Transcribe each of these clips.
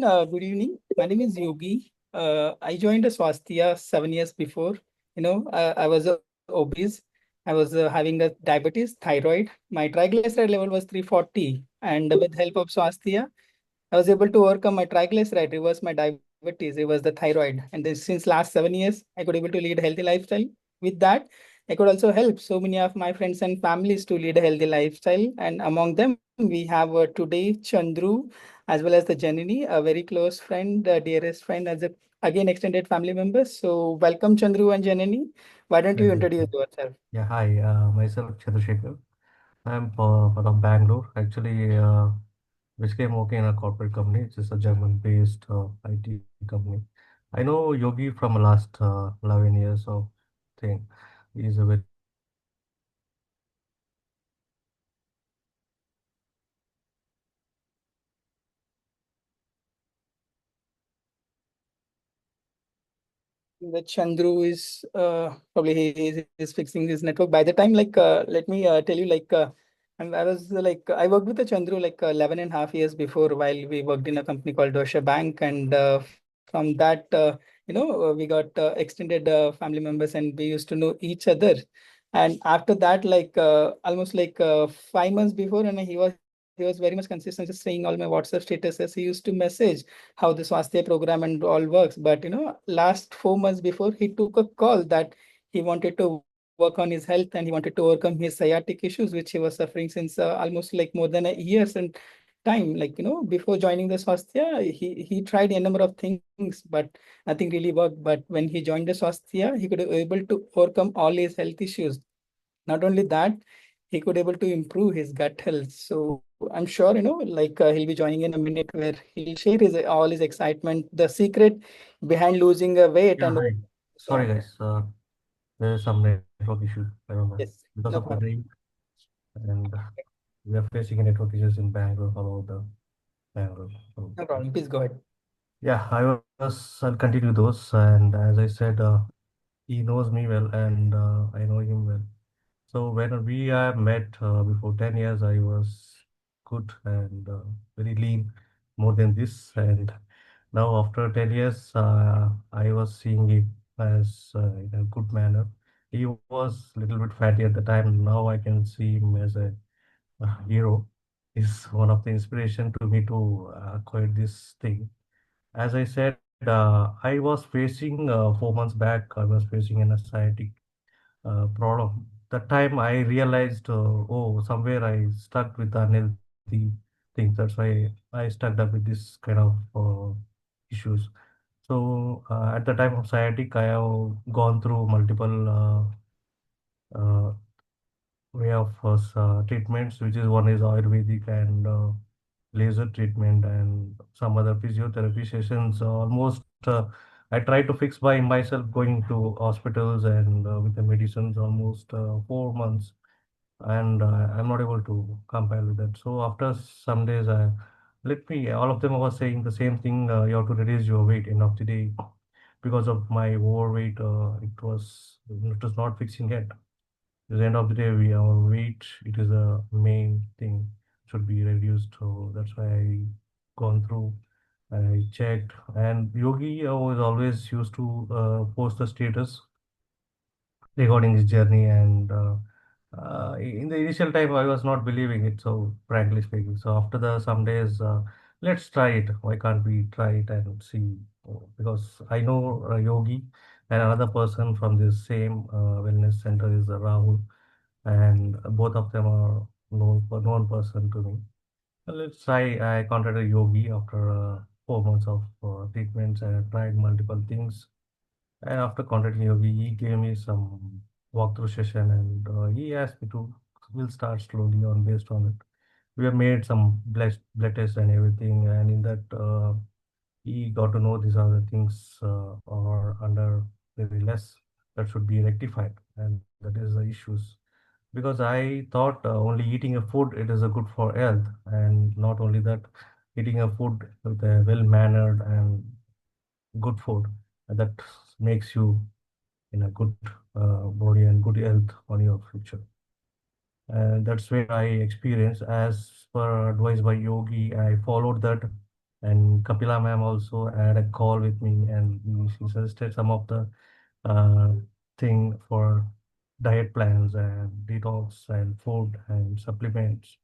Good evening. My name is Yogi. I joined a Swasthya 7 years before. I was obese. I was having a diabetes, thyroid. My triglyceride level was 340. And with help of Swasthya, I was able to overcome my triglyceride, reverse my diabetes, reverse the thyroid. And then since last 7 years, I could able to lead a healthy lifestyle. With that, I could also help so many of my friends and families to lead a healthy lifestyle. And among them, we have today Chandru as well as the Janini, a very close friend, dearest friend, as a again extended family member. So welcome Chandru and Janini. Why don't you Right. introduce yourself? Yeah, hi, myself Chandru. I'm from Bangalore, actually, which came working in a corporate company, which is a German-based IT company. I know Yogi from the last 11 years of thing. He's a very close friend of mine, and I know him very well. The Chandru is probably he is fixing his network. By the time, let me tell you, I was I worked with the Chandru 11 and a half years before while we worked in a company called Deutsche Bank. And from that, we got extended family members and we used to know each other. And after that, almost 5 months before, and he was very much consistent, just saying all my WhatsApp statuses. He used to message how the Swasthya program and all works. But last 4 months before, he took a call that he wanted to work on his health and he wanted to overcome his sciatic issues, which he was suffering since almost more than a years and time. Before joining the Swasthya, he tried a number of things, but nothing really worked. But when he joined the Swasthya, he could able to overcome all his health issues. Not only that, he could able to improve his gut health. So I'm sure he'll be joining in a minute where he'll share his all his excitement, the secret behind losing a weight and Yeah, hi. so on. Sorry, guys. There is some network issue. I don't know Yes, because of no the problem. rain, and we are facing network issues in Bangalore all over the Bangalore. So, No problem, please go ahead. yeah, I'll continue those, and as I said, he knows me well, and I know him well. So when we met before 10 years, I was good and very lean, more than this. And now after 10 years, I was seeing him as in a good manner. He was a little bit fatty at the time. Now I can see him as a hero. He's one of the inspiration to me to acquire this thing. As I said, I was facing 4 months back, I was facing an sciatic problem. That time I realized, oh, somewhere I stuck with unhealthy things. That's why I stuck up with this kind of issues. So at the time of sciatic, I have gone through multiple uh, way of treatments, which is one is Ayurvedic and laser treatment and some other physiotherapy sessions. Almost I try to fix by myself going to hospitals and with the medicines almost 4 months, and I'm not able to compare with that. So after some days, let me all of them were saying the same thing. You have to reduce your weight. End of the day, because of my overweight, it was not fixing yet. At the end of the day, we our weight it is a main thing should be reduced. So that's why I gone through. I checked, and Yogi was always used to post the status regarding his journey. And in the initial time, I was not believing it. So frankly speaking, so after the some days, let's try it. Why can't we try it and see? Because I know Yogi and another person from this same wellness center is Rahul, and both of them are known person to me. Let's try. I contacted Yogi after 4 months of treatments, and I tried multiple things. And after contacting Yogi, he gave me some walkthrough session, and he asked me to we'll start slowly on based on it. We have made some blood tests and everything, and in that he got to know these are the things are under very less that should be rectified, and that is the issues. Because I thought only eating a food it is a good for health, and not only that, eating a food with a well mannered and good food that makes you in a good body and good health on your future. And that's where I experienced as per advice by Yogi. I followed that, And Kapila ma'am also had a call with me, and she suggested some of the uh, thing for diet plans and detox and food and supplements.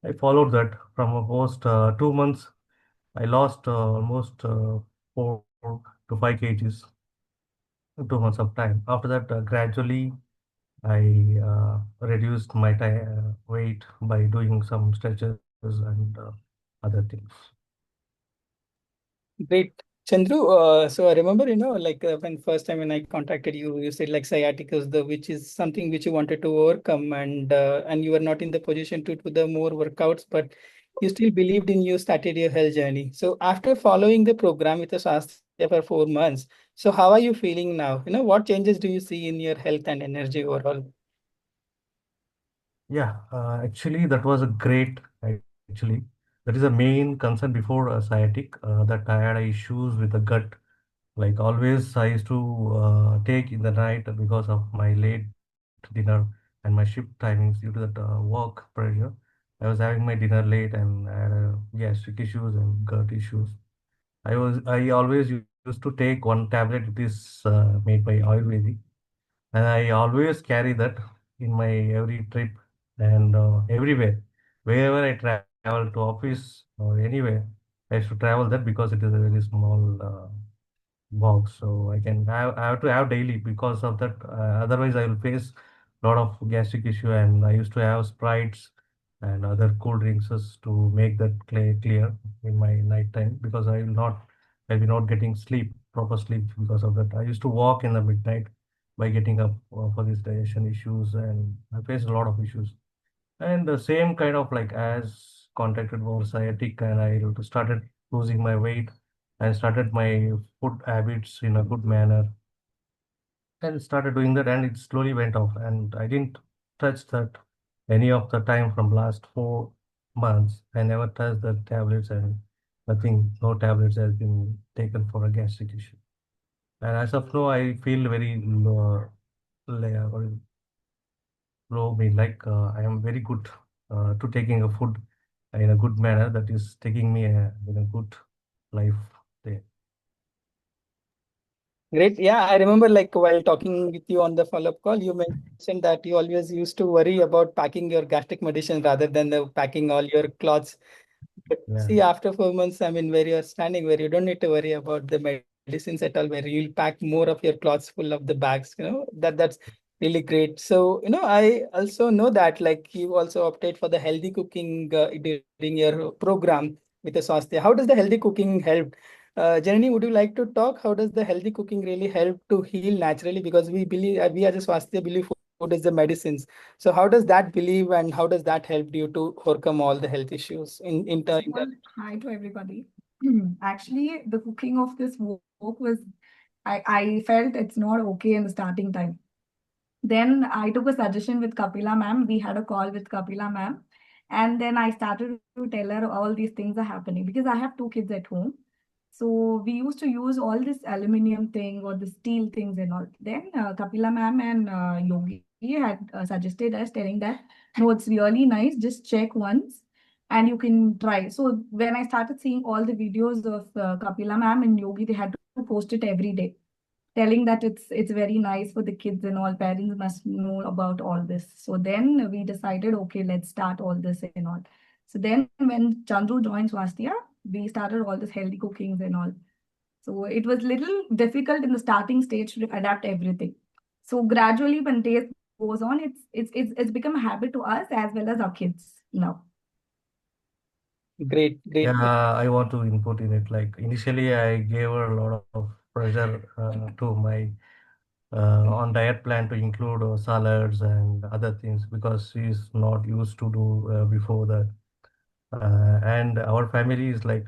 I followed that from almost 2 months. I lost almost 4 to 5 kgs in 2 months of time. After that, gradually I reduced my weight by doing some stretches and other things. Great. Chandru, so I remember, like when first time when I contacted you, you said like sciatica is the which is something which you wanted to overcome, and you were not in the position to do the more workouts, but you still believed in you started your health journey. So after following the program with the Swasthya for 4 months, so how are you feeling now? What changes do you see in your health and energy overall? Yeah, actually, that was a great, actually. That is a main concern before sciatic, that I had issues with the gut. Like always, I used to take in the night because of my late dinner and my shift timings due to that work pressure. I was having my dinner late and I had gastric issues and gut issues. I always used to take one tablet. It is made by Ayurvedic, and I always carry that in my every trip and everywhere. Wherever I travel to office or anywhere, I used to travel that because it is a very small box. So I have to have daily because of that. Otherwise, I will face a lot of gastric issue. And I used to have Sprites and other cool drinks to make that clear in my night time because I'll be not getting sleep, proper sleep because of that. I used to walk in the midnight by getting up for these digestion issues, and I face a lot of issues. And the same kind of like as contacted for sciatic, and I started losing my weight and started my food habits in a good manner and started doing that, and it slowly went off, and I didn't touch that any of the time from last 4 months. I never touched the tablets, and nothing, no tablets has been taken for a gastric issue. And as of now, I feel very low, or low me like I am very good to taking a food in a good manner that is taking me in a good life there. Great. Yeah, I remember like while talking with you on the follow-up call, you mentioned that you always used to worry about packing your gastric medicine rather than the packing all your clothes. But Yeah. see, after 4 months, I mean, where you're standing, where you don't need to worry about the medicines at all, where you'll pack more of your clothes full of the bags, that's really great. So, I also know that like you also opted for the healthy cooking during your program with the Swasthya. How does the healthy cooking help? Janani, would you like to talk? How does the healthy cooking really help to heal naturally? Because we believe, we as a Swasthya believe food is the medicines. So how does that believe and how does that help you to overcome all the health issues in First turn? of all, hi to everybody. Actually, the cooking of this work was, I felt it's not okay in the starting time. Then I took a suggestion with Kapila ma'am. We had a call with Kapila ma'am. And then I started to tell her all these things are happening because I have 2 kids at home. So we used to use all this aluminum thing or the steel things and all. Then Kapila ma'am and Yogi had suggested us telling that, no, it's really nice. Just check once and you can try. So when I started seeing all the videos of Kapila ma'am and Yogi, they had to post it every day telling that it's very nice for the kids and all parents must know about all this. So then we decided, okay, let's start all this and all. So then when Chandru joined Swasthya, we started all this healthy cookings and all. So it was little difficult in the starting stage to adapt everything. So gradually when taste goes on, it's become a habit to us as well as our kids now. Great, great. Yeah, I want to input in it. Like initially, I gave her a lot of pressure to my on diet plan to include salads and other things because she's not used to do before that. And our family is like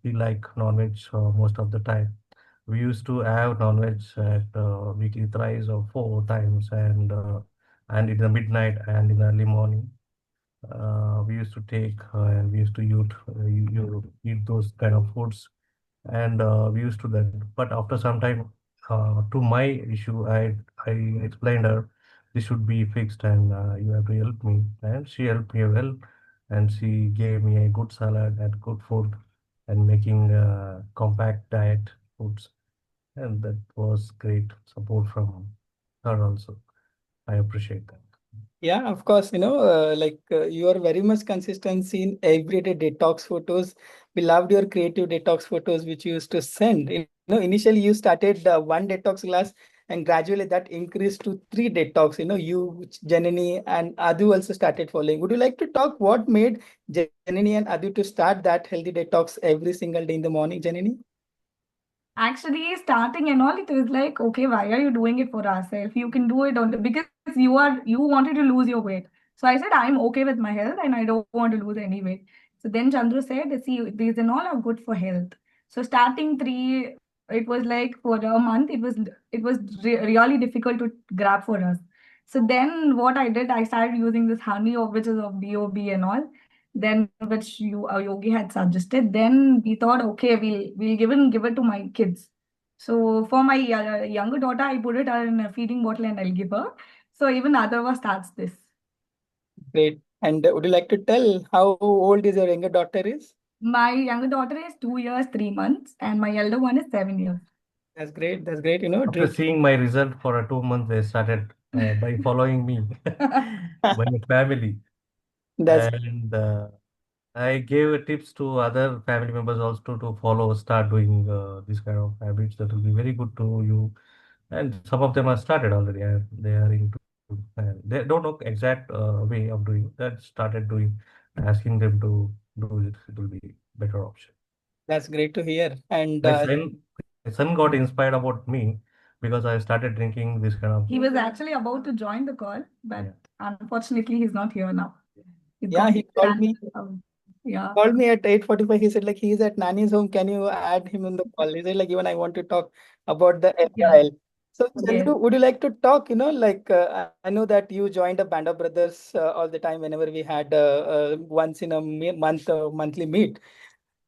we like non-veg most of the time. We used to have non-veg at weekly thrice or 4 times, and in the midnight and in the early morning. We used to take and we used to you eat those kind of foods, and we used to that. But after some time, to my issue, I explained her this should be fixed, and you have to help me. And she helped me well, and she gave me a good salad and good food. and making compact diet foods. And that was great support from her also. I appreciate that. Yeah, of course, you are very much consistency in everyday detox photos. We loved your creative detox photos, which you used to send. Initially you started one detox glass and gradually that increased to three detox. You, Janani and Adu also started following. Would you like to talk what made Janani and Adu to start that healthy detox every single day in the morning, Janani? Actually, starting and all, it was like, okay, why are you doing it for ourselves? You can do it on because you wanted to lose your weight. So I said, I'm okay with my health and I don't want to lose any weight. So then Chandru said, see, these and all are good for health. So starting three, it was like for a month, it was really difficult to grab for us. So then what I did, I started using this honey of which is of BOB and all then which yogi had suggested. Then we thought, okay, we'll give it to my kids. So for my younger daughter, I put it in a feeding bottle and I'll give her. So even Adharva starts this. Great. And would you like to tell how old is your younger daughter is? My younger daughter is 2 years, 3 months, and my elder one is 7 years. That's great. That's great. After seeing my result for a 2 months, they started by following me, my family, That's and I gave tips to other family members also to follow, start doing this kind of habits that will be very good to you. And some of them are started already. They are into, they don't know exact way of doing that. Started doing, asking them to do it. It will be better option. That's great to hear. And My son got inspired about me because I started drinking this kind of. He was actually about to join the call, Yeah. but unfortunately, he's not here now. He's yeah, gone he to called me. Yeah. Called me at 8:45. He said like he's at Nani's home. Can you add him in the call? He said like even I want to talk about the Yeah. LIL. So Yes. Chandru, would you like to talk? I know that you joined the Band of Brothers all the time whenever we had once in a monthly meet.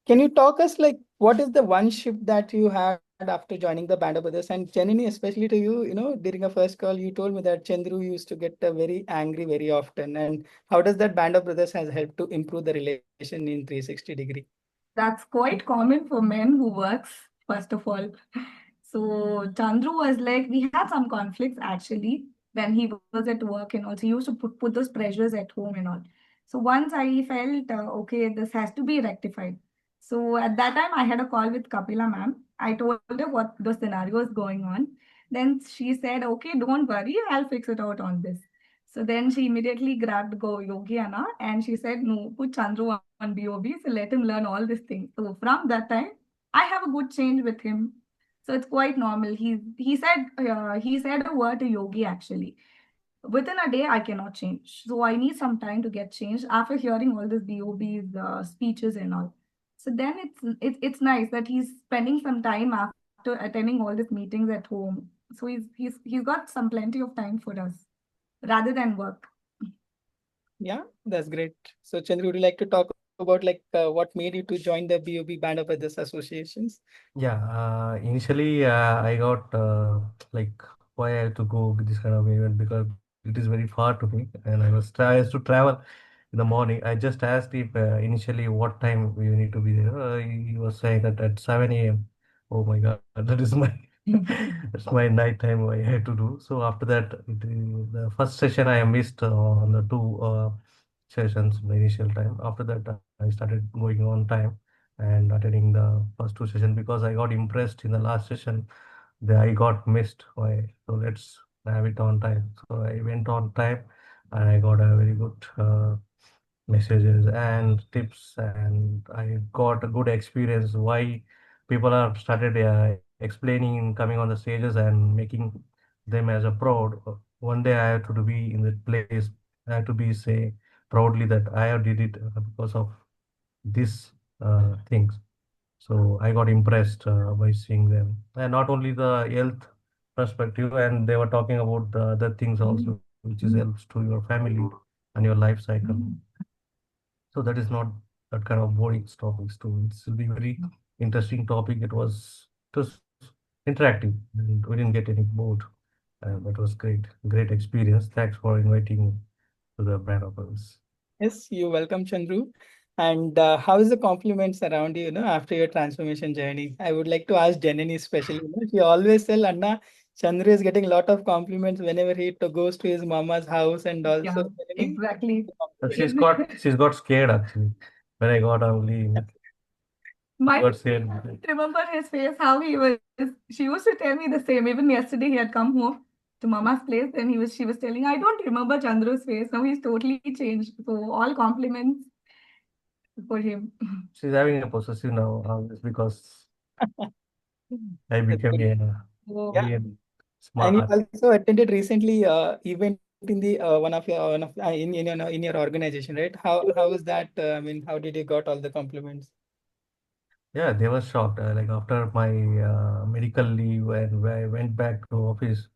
Can you talk us like what is the one shift that you had after joining the Band of Brothers? And Janini, especially to you, during a first call, you told me that Chandru used to get very angry very often. And how does that Band of Brothers has helped to improve the relation in 360-degree? That's quite common for men who works, first of all. So Chandru was like, we had some conflicts actually when he was at work and also he used to put those pressures at home and all. So once I felt, okay, this has to be rectified. So at that time, I had a call with Kapila ma'am. I told her what the scenario is going on. Then she said, okay, don't worry, I'll fix it out on this. So then she immediately grabbed Go Yogi Anna and she said, no, put Chandru on BOB, so let him learn all these things. So from that time, I have a good change with him. So it's quite normal. He said a word to Yogi actually. Within a day, I cannot change. So I need some time to get changed after hearing all this BOB's speeches and all. So then it's nice that he's spending some time after attending all these meetings at home. So he's got some plenty of time for us rather than work. Yeah, that's great. So Chandru, would you like to talk about like what made you to join the BOB Band of Brothers associations? Yeah, initially I got like why I have to go with this kind of event because it is very far to me, and I used to travel in the morning. I just asked if initially what time we need to be there. He was saying that at 7 a.m. Oh my God, that is my that's my night time I had to do. So after that, the first session I missed on the two sessions, the initial time. After that, I started going on time and attending the first two sessions because I got impressed in the last session. I got missed. Why? So let's have it on time. So I went on time and I got a very good messages and tips, and I got a good experience why people are started explaining, coming on the stages and making them as a proud. One day I have to be in that place. I have to be say proudly that I have did it because of this things. So I got impressed by seeing them, and not only the health perspective, and they were talking about the other things also, which is helps to your family and your life cycle. So that is not that kind of boring topics too. It will be very interesting topic. It was interactive, and we didn't get any bored. That was great experience. Thanks for inviting to the brand of us. Yes, you're welcome, Chandru. And how is the compliments around you, after your transformation journey? I would like to ask Janani especially. She always tell Anna, Chandru is getting a lot of compliments whenever he goes to his mama's house and Yeah, also Janani. exactly. She's In got she's got scared actually when I got on leave. She my got scared. remember his face, how he was. She used to tell me the same. Even yesterday, he had come home to Mama's place, and she was telling, I don't remember Chandru's face. Now he's totally changed. So all compliments for him. She's having a possessive now just because I That's became great. Oh, Yeah. very And you smart. also attended recently event in the one of in your organization, right? How was that? I mean, how did you got all the compliments? Yeah, they were shocked. Like after my medical leave and when I went back to office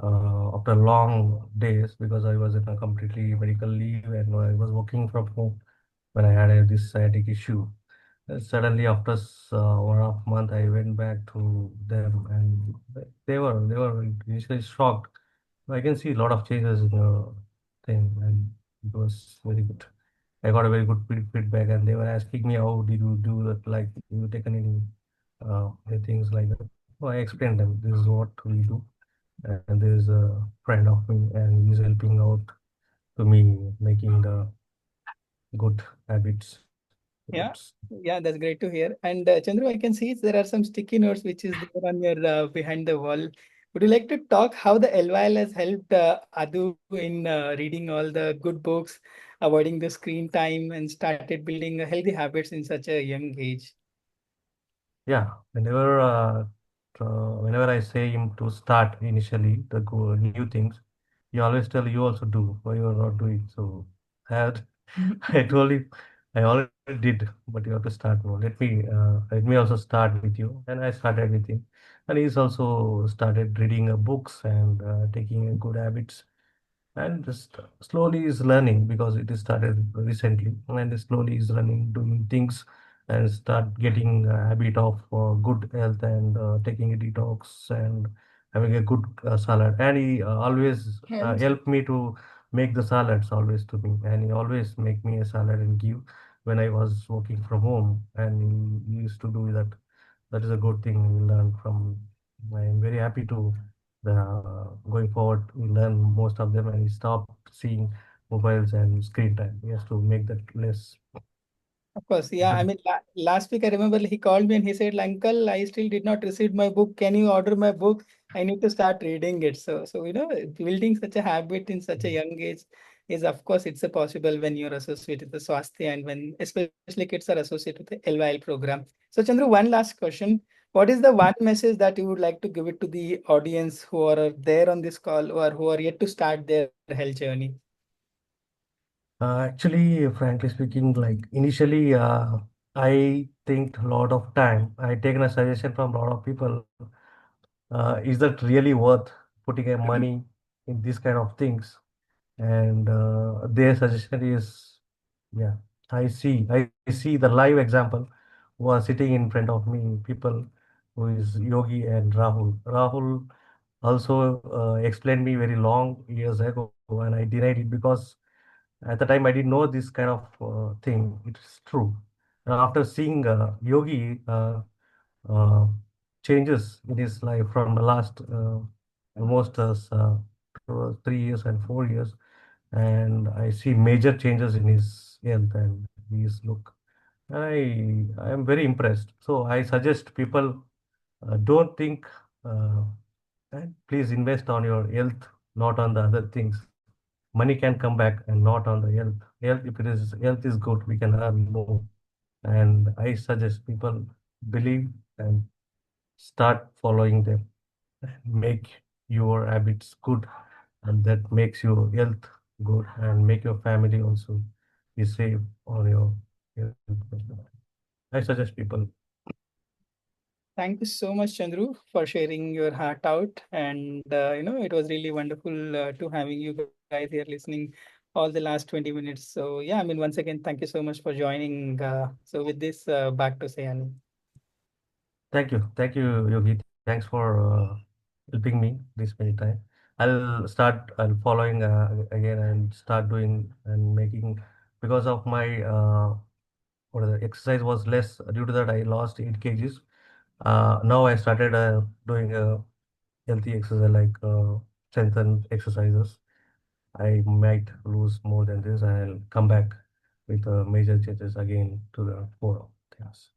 after long days because I was in a completely medical leave and I was working from home when I had this sciatic issue. Suddenly, after 1.5 month, I went back to them, and they were initially shocked. I can see a lot of changes in your thing, and it was very good. I got a very good feedback, and they were asking me, "How did you do that? Like, you taken any things like that?" So I explained them, "This is what we do, and there is a friend of me, and he's helping out to me making the good habits." Yeah, It's yeah, that's great to hear. And Chandru, I can see there are some sticky notes which is there on your behind the wall. Would you like to talk how the LYL has helped Adu in reading all the good books, avoiding the screen time, and started building healthy habits in such a young age? Yeah, whenever I say him to start initially new things, he always tell you also do why you are not doing. So I had, I told him I already did, but you have to start more. Let me also start with you, and I started with him, and he's also started reading books and taking good habits and just slowly is learning because it is started recently and slowly is learning doing things and start getting a habit of good health and taking a detox and having a good salad and he always health. helped me to make the salads always to me and he always make me a salad and give when I was working from home and he used to do that. That is a good thing we learn from. I am very happy to going forward. We learn most of them and we stop seeing mobiles and screen time. We have to make that less. Of course, yeah. I mean, last week I remember he called me and he said, "Uncle, I still did not receive my book. Can you order my book? I need to start reading it." So building such a habit in such a young age is, of course, it's a possible when you're associated with the Swasthya and when especially kids are associated with the LYL program. So, Chandru, one last question: what is the one message that you would like to give it to the audience who are there on this call or who are yet to start their health journey? Actually, frankly speaking, like initially, I think a lot of time. I taken a suggestion from a lot of people. Is that really worth putting a money in these kind of things? And their suggestion is, yeah, I see the live example who are sitting in front of me, people who is Yogi and Rahul also explained me very long years ago, and I denied it because at the time I didn't know this kind of thing. It's true. And after seeing Yogi uh, changes in his life from the last almost 3 years and 4 years, and I see major changes in his health and his look. I am very impressed. So I suggest people don't think. And please invest on your health, not on the other things. Money can come back and not on the health. Health is good, we can earn more. And I suggest people believe and start following them. Make your habits good, and that makes your health good and make your family also be safe on your health. I suggest people. Thank you so much, Chandru, for sharing your heart out. And it was really wonderful to having you guys here listening all the last 20 minutes. So yeah, I mean, once again, thank you so much for joining. So with this, back to Sayani. Thank you, Yogi. Thanks for helping me this many times. I'll following again and start doing and making because of my the exercise was less. Due to that, I lost 8 kgs. Now I started doing healthy exercise like strength and exercises. I might lose more than this. I'll come back with major changes again to the core things.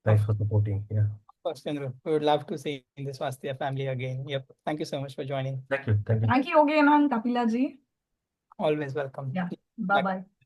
Thanks Of for supporting. Yeah. course, Chandru. We would love to see in the Swasthya family again. Yep. Thank you so much for joining. Thank you. Thank you. Thank you again, Kapila ji. Always welcome. Yeah. Bye. Bye-bye.